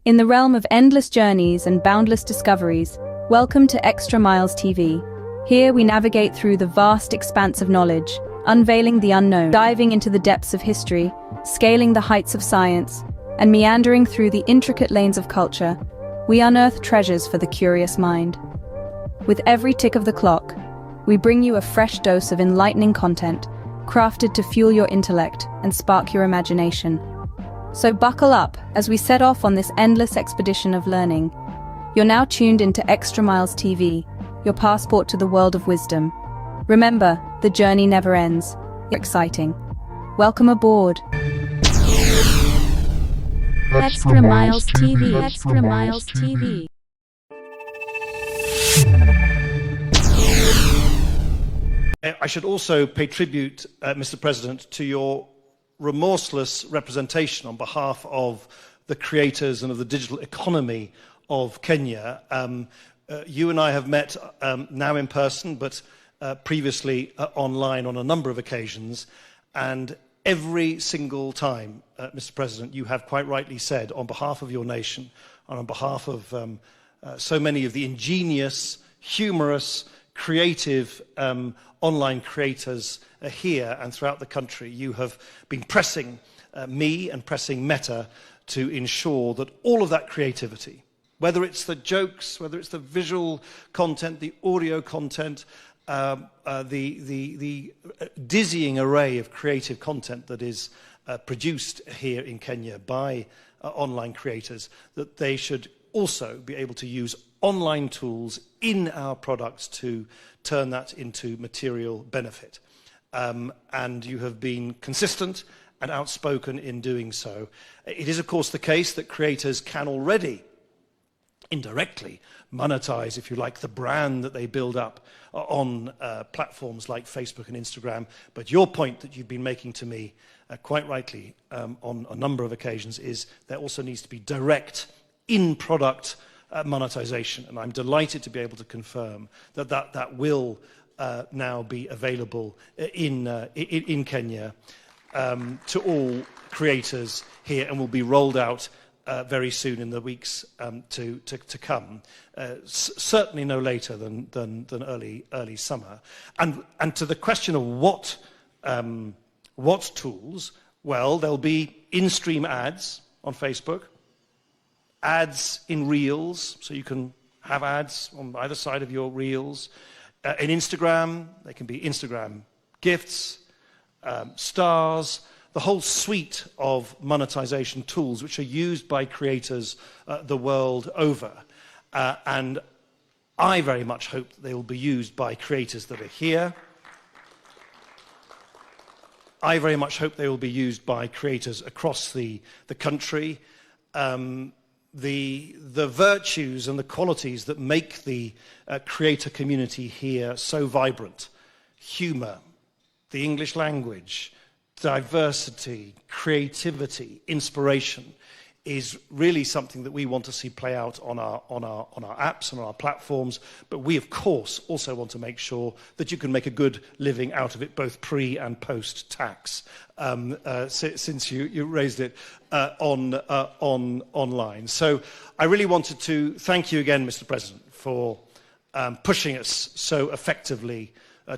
In the realm of endless journeys and boundless discoveries, welcome to Extra Miles TV. Here we navigate through the vast expanse of knowledge, unveiling the unknown, diving into the depths of history, scaling the heights of science, and meandering through the intricate lanes of culture. We unearth treasures for the curious mind. With every tick of the clock, we bring you a fresh dose of enlightening content, crafted to fuel your intellect and spark your imagination. So buckle up as we set off on this endless expedition of learning. You're now tuned into Extra Miles TV, your passport to the world of wisdom. Remember, the journey never ends. It's exciting. Welcome aboard. Extra Miles TV. Extra Miles TV. I should also pay tribute, Mr. President, to your remorseless representation on behalf of the creators and of the digital economy of Kenya. You and I have met now in person, but previously online on a number of occasions, and every single time, Mr. President, you have quite rightly said, on behalf of your nation, and on behalf of so many of the ingenious, humorous, creative online creators here and throughout the country, you have been pressing me and pressing Meta to ensure that all of that creativity, whether it's the jokes, whether it's the visual content, the audio content, the dizzying array of creative content that is produced here in Kenya by online creators, that they should also be able to use online tools in our products to turn that into material benefit. And you have been consistent and outspoken in doing so. It is, of course, the case that creators can already indirectly monetize, if you like, the brand that they build up on platforms like Facebook and Instagram. But your point that you've been making to me, quite rightly, on a number of occasions, is there also needs to be direct in-product monetization. And I'm delighted to be able to confirm that that will now be available in Kenya to all creators here, and will be rolled out very soon in the weeks to come. Certainly no later than early summer. And to the question of what tools, well, there'll be in-stream ads on Facebook, ads in Reels, so you can have ads on either side of your Reels. In Instagram, they can be Instagram gifts, stars, the whole suite of monetization tools which are used by creators the world over. And I very much hope that they will be used by creators that are here. I very much hope they will be used by creators across the country. The virtues and the qualities that make the creator community here so vibrant, humor, the English language, diversity, creativity, inspiration, is really something that we want to see play out on our apps and on our platforms. But we, of course, also want to make sure that you can make a good living out of it, both pre and post tax. Since you raised it online, so I really wanted to thank you again, Mr. President, for pushing us so effectively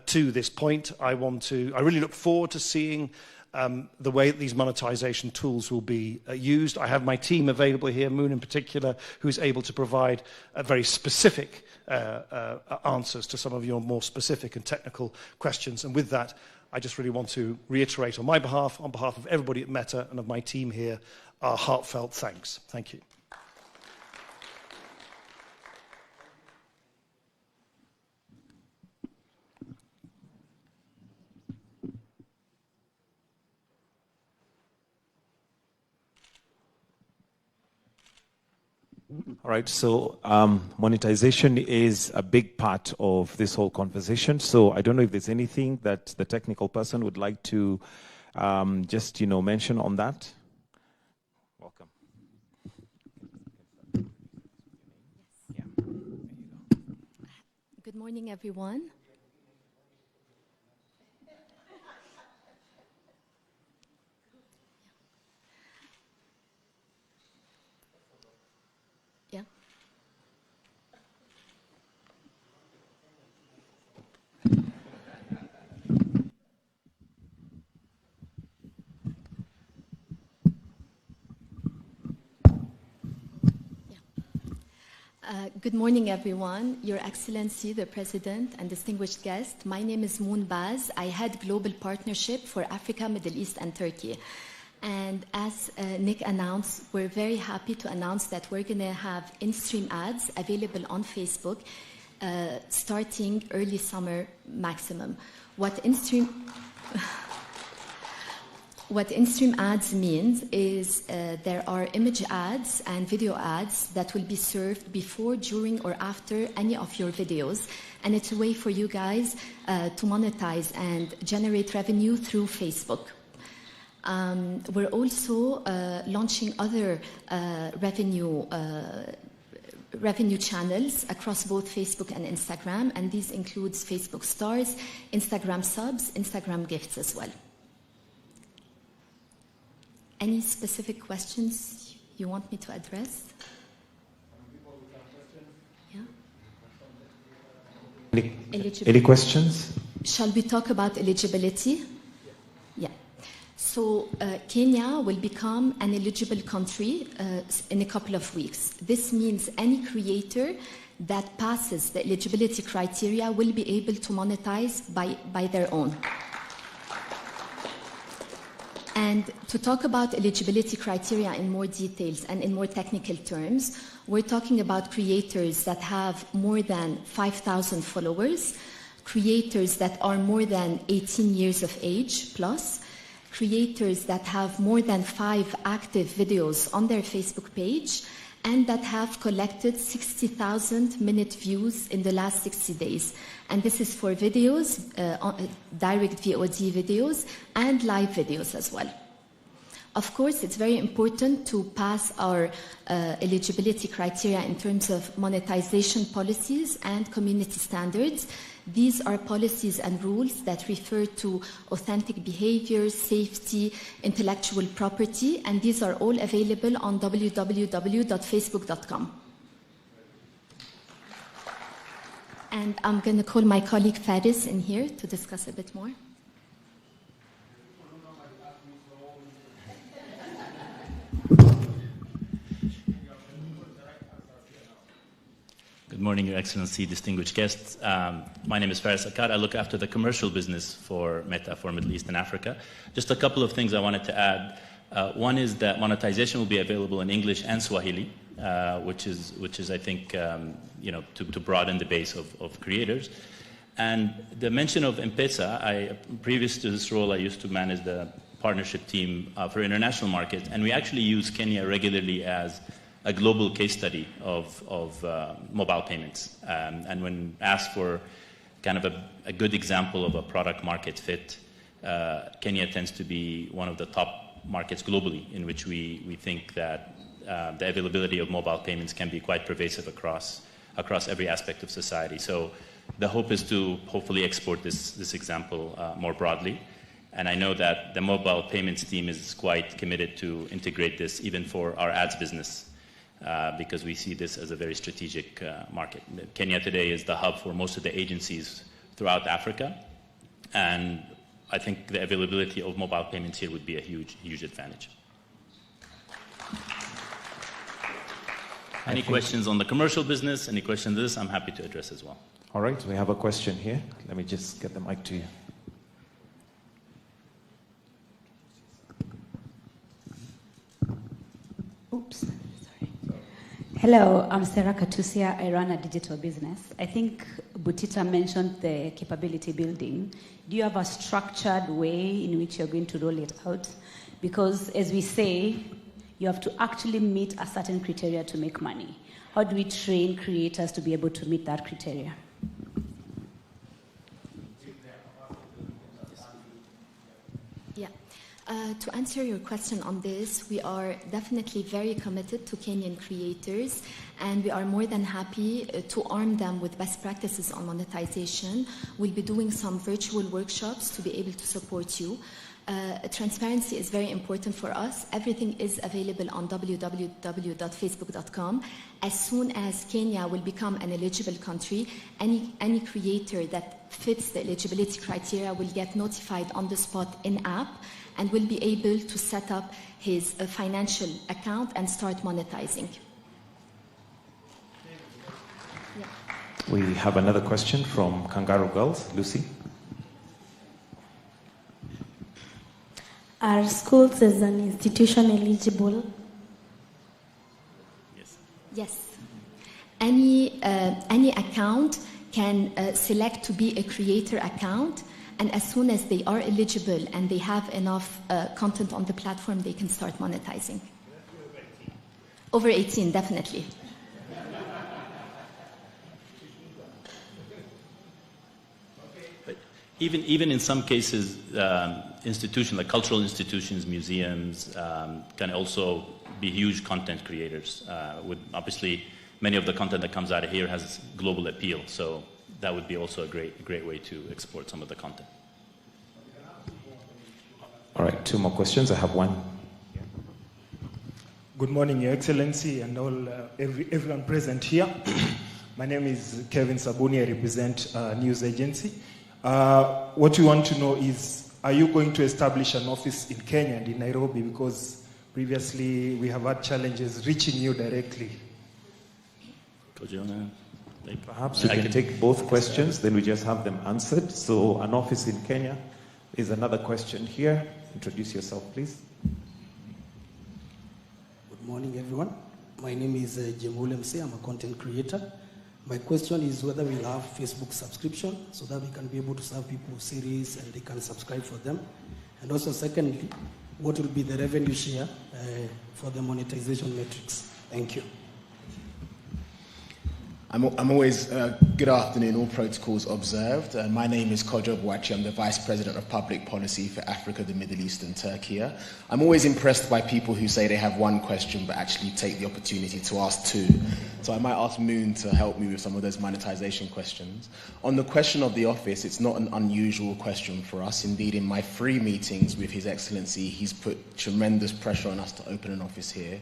to this point. I really look forward to seeing the way that these monetization tools will be used. I have my team available here, Moon in particular, who is able to provide very specific answers to some of your more specific and technical questions. And with that, I just really want to reiterate on my behalf, on behalf of everybody at Meta and of my team here, our heartfelt thanks. Thank you. All right, so monetization is a big part of this whole conversation. So I don't know if there's anything that the technical person would like to just, mention on that. Welcome. Yeah. There you go. Good morning, everyone. Good morning, everyone. Your Excellency, the President, and distinguished guests. My name is Moon Baz. I head Global Partnership for Africa, Middle East, and Turkey. And as Nick announced, we're very happy to announce that we're going to have in-stream ads available on Facebook starting early summer maximum. What in-stream ads means is there are image ads and video ads that will be served before, during, or after any of your videos. And it's a way for you guys to monetize and generate revenue through Facebook. We're also launching other revenue channels across both Facebook and Instagram, and these includes Facebook Stars, Instagram Subs, Instagram Gifts as well. Any specific questions you want me to address? Yeah? Any questions? Shall we talk about eligibility? Yeah. So Kenya will become an eligible country in a couple of weeks. This means any creator that passes the eligibility criteria will be able to monetize by their own. And to talk about eligibility criteria in more details and in more technical terms, we're talking about creators that have more than 5,000 followers, creators that are more than 18 years of age plus, creators that have more than 5 active videos on their Facebook page, and that have collected 60,000 minute views in the last 60 days. And this is for videos, direct VOD videos, and live videos as well. Of course, it's very important to pass our eligibility criteria in terms of monetization policies and community standards. These are policies and rules that refer to authentic behavior, safety, intellectual property, and these are all available on www.facebook.com. And I'm going to call my colleague Faris in here to discuss a bit more. Good morning, Your Excellency, distinguished guests. My name is Faris Akkad. I look after the commercial business for Meta for Middle East and Africa. Just a couple of things I wanted to add. One is that monetization will be available in English and Swahili, which is I think, to broaden the base of creators. And the mention of M-Pesa, previous to this role, I used to manage the partnership team for international markets, and we actually use Kenya regularly as a global case study of mobile payments. And when asked for kind of a good example of a product market fit, Kenya tends to be one of the top markets globally in which we think that the availability of mobile payments can be quite pervasive across every aspect of society. So the hope is to hopefully export this example more broadly. And I know that the mobile payments team is quite committed to integrate this even for our ads business. Because we see this as a very strategic market. Kenya today is the hub for most of the agencies throughout Africa, and I think the availability of mobile payments here would be a huge advantage. Any questions on the commercial business, any questions on this, I'm happy to address as well. All right, we have a question here. Let me just get the mic to you. Oops. Hello, I'm Sarah Katusia. I run a digital business. I think Butita mentioned the capability building. Do you have a structured way in which you're going to roll it out? Because as we say, you have to actually meet a certain criteria to make money. How do we train creators to be able to meet that criteria? To answer your question on this, we are definitely very committed to Kenyan creators, and we are more than happy to arm them with best practices on monetization. We'll be doing some virtual workshops to be able to support you. Transparency is very important for us. Everything is available on www.facebook.com. As soon as Kenya will become an eligible country, any creator that fits the eligibility criteria will get notified on the spot in-app and will be able to set up his financial account and start monetizing. We have another question from Kangaroo Girls. Lucy? Are schools as an institution eligible? Yes. Any account can select to be a creator account, and as soon as they are eligible and they have enough content on the platform, they can start monetizing. Over 18, definitely. But even in some cases, institutions like cultural institutions, museums, can also be huge content creators. With obviously, many of the content that comes out of here has global appeal, so that would be also a great way to export some of the content. All right, 2 more questions. I have one. Good morning, Your Excellency, and all everyone present here. My name is Kevin Sabuni. I represent a news agency. What we want to know is, are you going to establish an office in Kenya and in Nairobi? Because previously we have had challenges reaching you directly. Perhaps you can take both questions, then we just have them answered. So an office in Kenya is another question here. Introduce yourself, please. Good morning, everyone. My name is Jemule Mse. I'm a content creator. My question is whether we'll have Facebook subscription so that we can be able to serve people series and they can subscribe for them. And also, secondly, what will be the revenue share for the monetization metrics? Thank you. I'm always, good afternoon, all protocols observed. My name is Kodjo Bouachi. I'm the Vice President of Public Policy for Africa, the Middle East and Turkey. I'm always impressed by people who say they have one question but actually take the opportunity to ask 2. So I might ask Moon to help me with some of those monetization questions. On the question of the office, it's not an unusual question for us. Indeed, in my 3 meetings with His Excellency, he's put tremendous pressure on us to open an office here.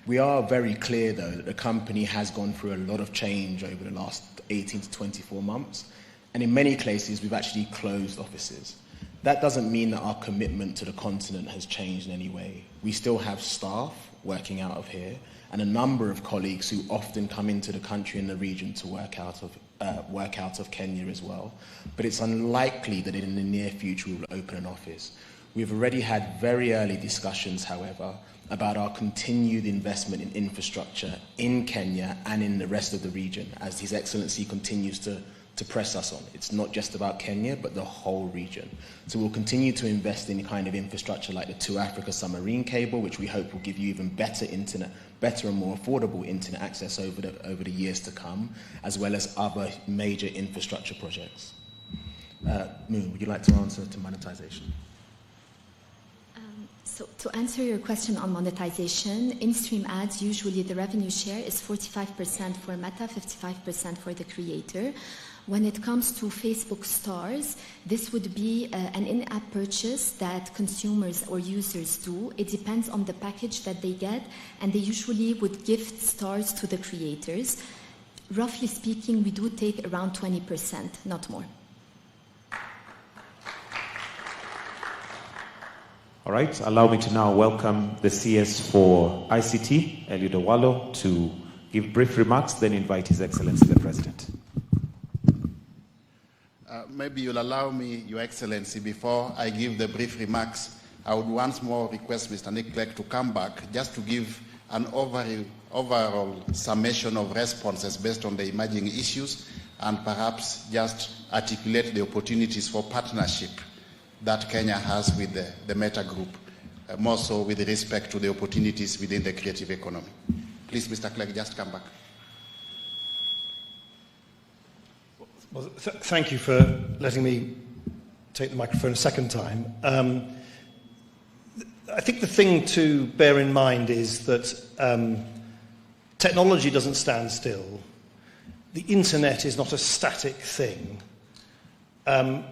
We are very clear, though, that the company has gone through a lot of change over the last 18 to 24 months. And in many cases, we've actually closed offices. That doesn't mean that our commitment to the continent has changed in any way. We still have staff working out of here and a number of colleagues who often come into the country and the region to work out of Kenya as well. But it's unlikely that in the near future we will open an office. We've already had very early discussions, however, about our continued investment in infrastructure in Kenya and in the rest of the region, as His Excellency continues to press us on. It's not just about Kenya, but the whole region. So we'll continue to invest in kind of infrastructure like the 2 Africa submarine cable, which we hope will give you even better internet, better and more affordable internet access over the years to come, as well as other major infrastructure projects. Moon, would you like to answer to monetization? So to answer your question on monetization, in-stream ads, usually the revenue share is 45% for Meta, 55% for the creator. When it comes to Facebook stars, this would be an in-app purchase that consumers or users do. It depends on the package that they get, and they usually would gift stars to the creators. Roughly speaking, we do take around 20%, not more. All right, allow me to now welcome the CS for ICT, Eliud Owalo, to give brief remarks, then invite His Excellency the President. Maybe you'll allow me, Your Excellency, before I give the brief remarks, I would once more request Mr. Nick Clegg to come back just to give an overall summation of responses based on the emerging issues and perhaps just articulate the opportunities for partnership that Kenya has with the Meta Group, more so with respect to the opportunities within the creative economy. Please, Mr. Clegg, just come back. Well, thank you for letting me take the microphone a second time. I think the thing to bear in mind is that technology doesn't stand still. The internet is not a static thing.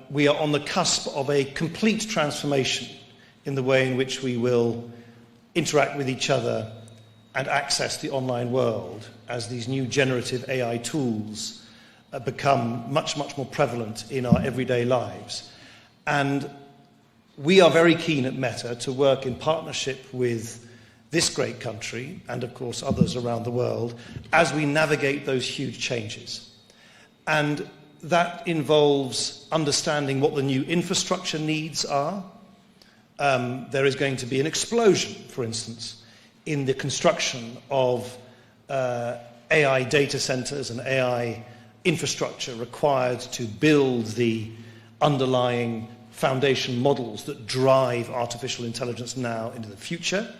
We are on the cusp of a complete transformation in the way in which we will interact with each other and access the online world as these new generative AI tools become much, much more prevalent in our everyday lives. And we are very keen at Meta to work in partnership with this great country and, of course, others around the world as we navigate those huge changes. And that involves understanding what the new infrastructure needs are. There is going to be an explosion, for instance, in the construction of AI data centers and AI infrastructure required to build the underlying foundation models that drive artificial intelligence now into the future.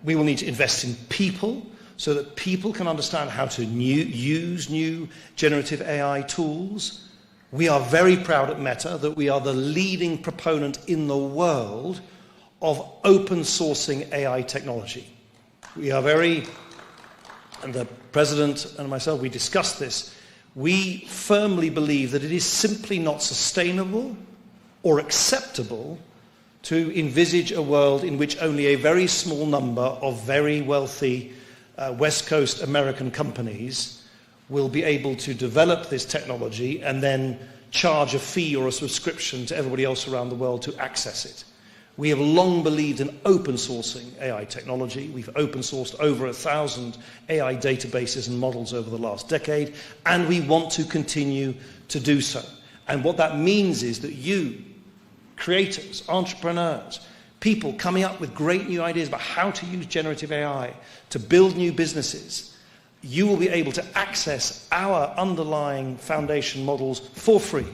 We will need to invest in people so that people can understand how to use new generative AI tools. We are very proud at Meta that we are the leading proponent in the world of open sourcing AI technology. We are and the President and myself, we discussed this, we firmly believe that it is simply not sustainable or acceptable to envisage a world in which only a very small number of very wealthy West Coast American companies will be able to develop this technology and then charge a fee or a subscription to everybody else around the world to access it. We have long believed in open sourcing AI technology. We've open sourced over 1,000 AI databases and models over the last decade, and we want to continue to do so. And what that means is that you, creators, entrepreneurs, people coming up with great new ideas about how to use generative AI to build new businesses, you will be able to access our underlying foundation models for free.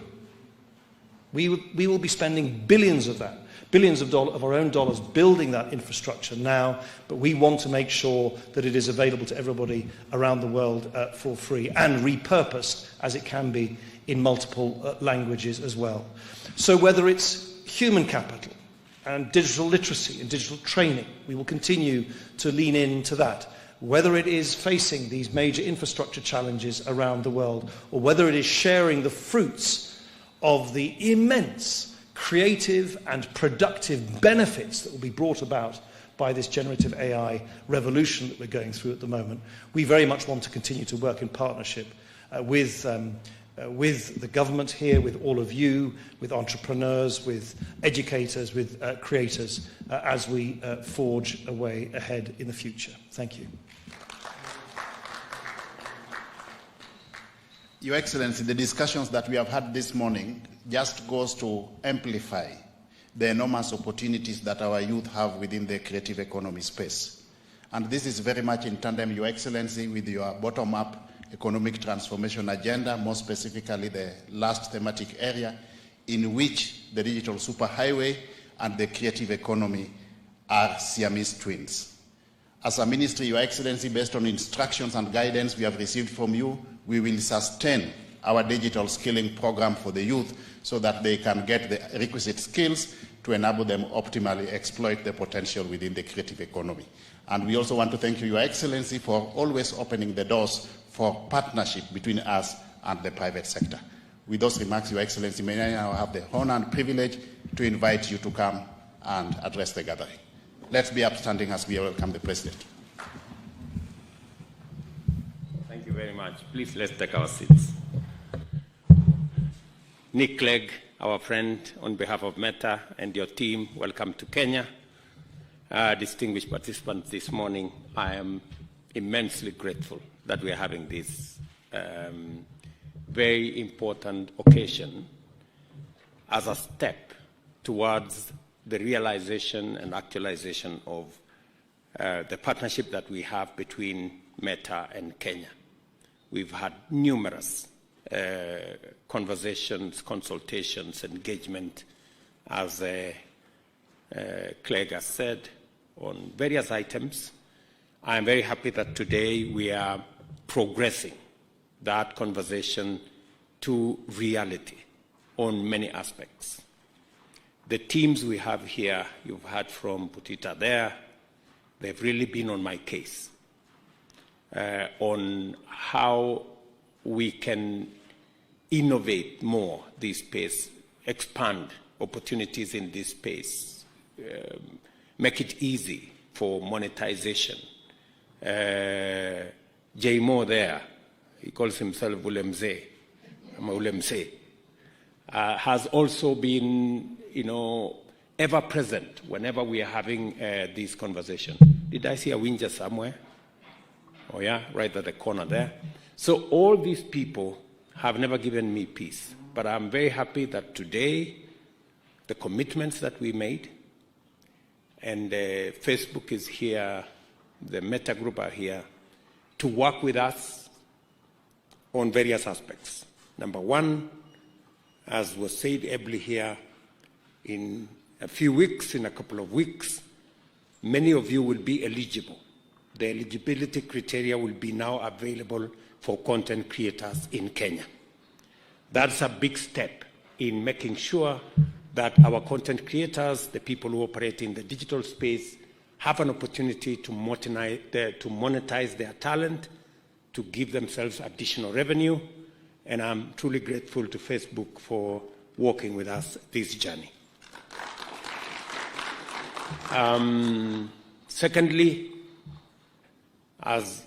We will be spending billions of our own dollars building that infrastructure now, but we want to make sure that it is available to everybody around the world for free and repurposed as it can be in multiple languages as well. So whether it's human capital and digital literacy and digital training, we will continue to lean into that. Whether it is facing these major infrastructure challenges around the world, or whether it is sharing the fruits of the immense creative and productive benefits that will be brought about by this generative AI revolution that we're going through at the moment, we very much want to continue to work in partnership with the government here, with all of you, with entrepreneurs, with educators, with creators, as we forge a way ahead in the future. Thank you. Your Excellency, the discussions that we have had this morning just goes to amplify the enormous opportunities that our youth have within the creative economy space. And this is very much in tandem, Your Excellency, with your bottom-up economic transformation agenda, more specifically the last thematic area in which the digital superhighway and the creative economy are Siamese twins. As a ministry, Your Excellency, based on instructions and guidance we have received from you, we will sustain our digital skilling program for the youth so that they can get the requisite skills to enable them optimally exploit the potential within the creative economy. And we also want to thank you, Your Excellency, for always opening the doors for partnership between us and the private sector. With those remarks, Your Excellency, may I now have the honor and privilege to invite you to come and address the gathering. Let's be upstanding as we welcome the President. Thank you very much. Please, let's take our seats. Nick Clegg, our friend, on behalf of Meta and your team, welcome to Kenya. Distinguished participants this morning, I am immensely grateful that we are having this very important occasion as a step towards the realization and actualization of the partnership that we have between Meta and Kenya. We've had numerous conversations, consultations, engagement, as Clegg has said, on various items. I am very happy that today we are progressing that conversation to reality on many aspects. The teams we have here, you've heard from Butita there, they've really been on my case on how we can innovate more this space, expand opportunities in this space, make it easy for monetization. Jay Moore there, he calls himself Ulemze, has also been, ever present whenever we are having this conversation. Did I see a Winja somewhere? Oh yeah, right at the corner there. So all these people have never given me peace. But I'm very happy that today, the commitments that we made, and Facebook is here, the Meta Group are here, to work with us on various aspects. Number one, as was said ably here, in a few weeks, in a couple of weeks, many of you will be eligible. The eligibility criteria will be now available for content creators in Kenya. That's a big step in making sure that our content creators, the people who operate in the digital space, have an opportunity to monetize their talent, to give themselves additional revenue. And I'm truly grateful to Facebook for working with us this journey. Secondly, as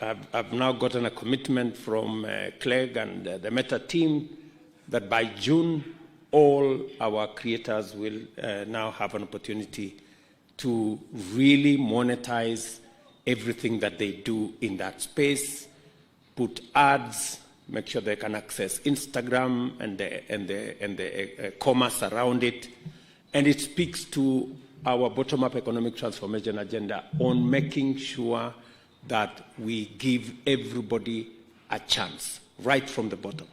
I've now gotten a commitment from Clegg and the Meta team that by June, all our creators will now have an opportunity to really monetize everything that they do in that space, put ads, make sure they can access Instagram and the commerce around it. And it speaks to our bottom-up economic transformation agenda on making sure that we give everybody a chance right from the bottom.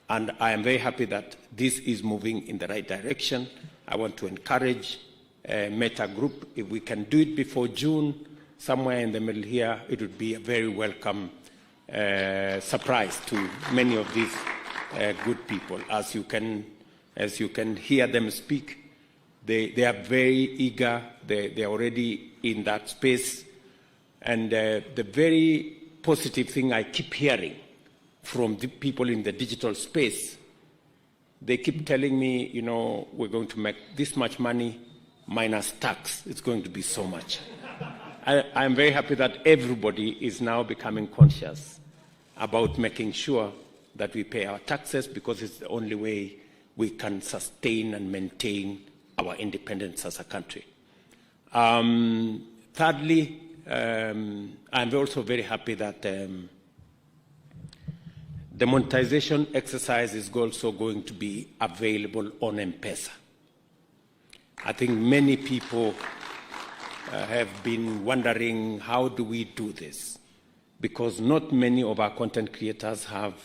And I am very happy that this is moving in the right direction. I want to encourage Meta Group. If we can do it before June, somewhere in the middle here, it would be a very welcome surprise to many of these good people. As you can hear them speak, they are very eager. They are already in that space. And the very positive thing I keep hearing from the people in the digital space, they keep telling me, you know, we're going to make this much money minus tax. It's going to be so much. I'm very happy that everybody is now becoming conscious about making sure that we pay our taxes, because it's the only way we can sustain and maintain our independence as a country. Thirdly, I'm also very happy that the monetization exercise is also going to be available on M-Pesa. I think many people have been wondering, how do we do this? Because not many of our content creators have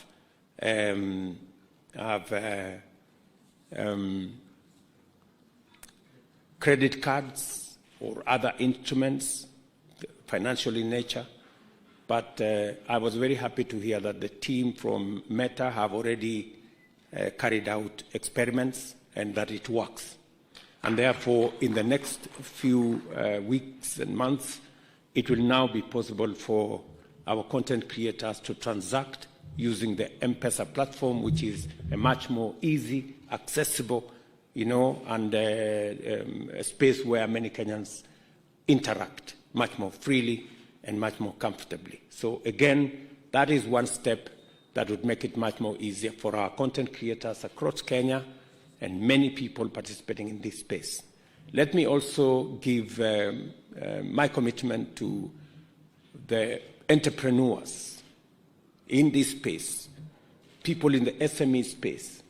credit cards or other instruments, financial in nature. But I was very happy to hear that the team from Meta have already carried out experiments and that it works. And therefore, in the next few weeks and months, it will now be possible for our content creators to transact using the M-Pesa platform, which is a much more easy, accessible, you know, and a space where many Kenyans interact much more freely and much more comfortably. So again, that is one step that would make it much more easier for our content creators across Kenya and many people participating in this space. Let me also give my commitment to the entrepreneurs in this space, people in the SME space,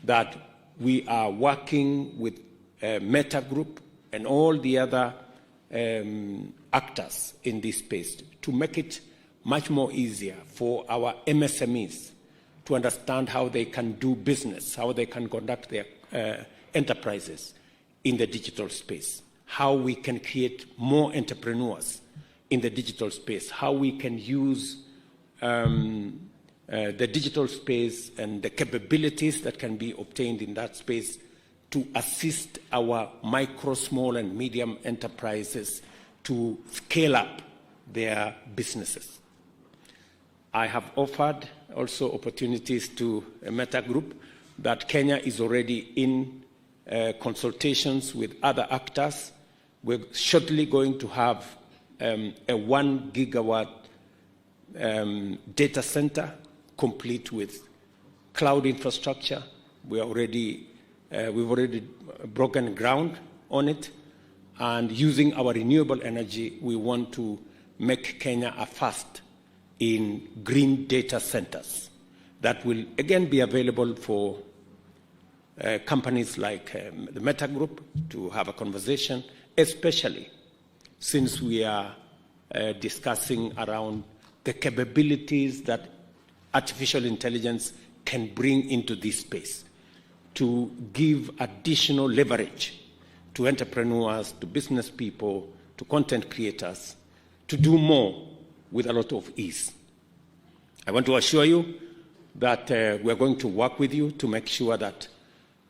that we are working with Meta Group and all the other actors in this space to make it much more easier for our MSMEs to understand how they can do business, how they can conduct their enterprises in the digital space, how we can create more entrepreneurs in the digital space, how we can use the digital space and the capabilities that can be obtained in that space to assist our micro, small, and medium enterprises to scale up their businesses. I have offered also opportunities to a Meta Group that Kenya is already in consultations with other actors. We're shortly going to have a 1 gigawatt data center complete with cloud infrastructure. We've already broken ground on it. And using our renewable energy, we want to make Kenya a first in green data centers that will again be available for companies like the Meta Group to have a conversation, especially since we are discussing around the capabilities that artificial intelligence can bring into this space to give additional leverage to entrepreneurs, to business people, to content creators, to do more with a lot of ease. I want to assure you that we're going to work with you to make sure that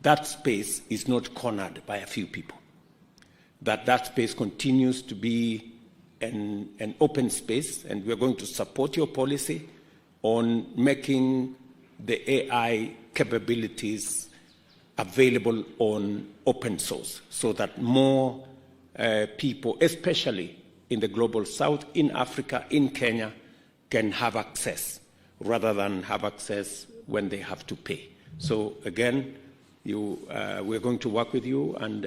that space is not cornered by a few people, that that space continues to be an open space, and we're going to support your policy on making the AI capabilities available on open source so that more people, especially in the global south, in Africa, in Kenya, can have access rather than have access when they have to pay. So again, we're going to work with you, and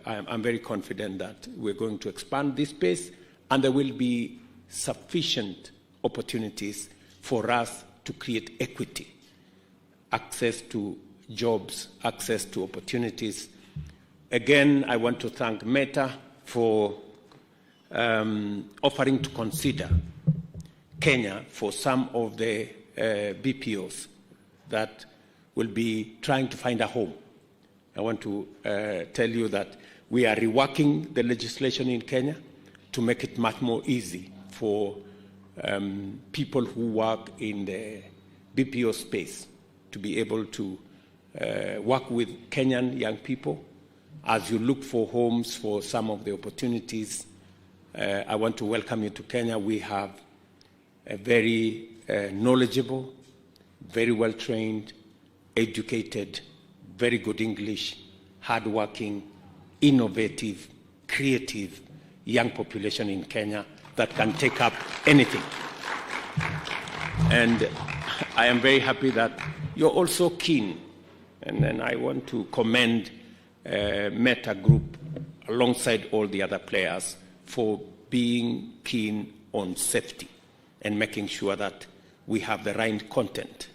I'm very confident that we're going to expand this space, and there will be sufficient opportunities for us to create equity, access to jobs, access to opportunities. Again, I want to thank Meta for offering to consider Kenya for some of the BPOs that will be trying to find a home. I want to tell you that we are reworking the legislation in Kenya to make it much more easy for people who work in the BPO space to be able to work with Kenyan young people as you look for homes for some of the opportunities. I want to welcome you to Kenya. We have a very knowledgeable, very well-trained, educated, very good English, hardworking, innovative, creative young population in Kenya that can take up anything. And I am very happy that you're also keen, and then I want to commend Meta Group alongside all the other players for being keen on safety and making sure that we have the right content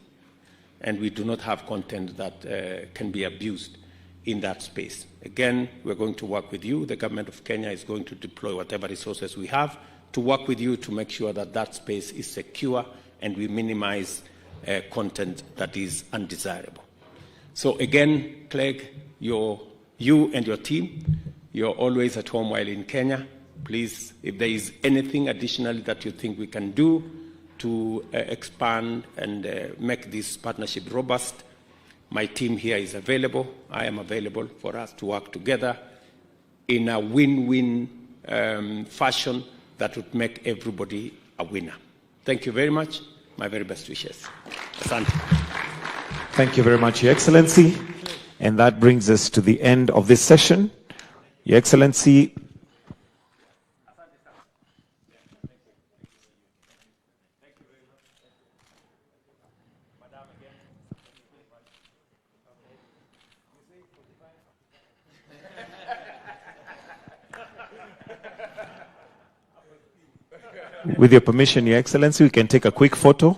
and we do not have content that can be abused in that space. Again, we're going to work with you. The government of Kenya is going to deploy whatever resources we have to work with you to make sure that that space is secure and we minimize content that is undesirable. So again, Clegg, you and your team, you're always at home while in Kenya. Please, if there is anything additionally that you think we can do to expand and make this partnership robust, my team here is available. I am available for us to work together in a win-win fashion that would make everybody a winner. Thank you very much. My very best wishes. Asante. Thank you very much, Your Excellency. And that brings us to the end of this session. Your Excellency, with your permission, Your Excellency, we can take a quick photo.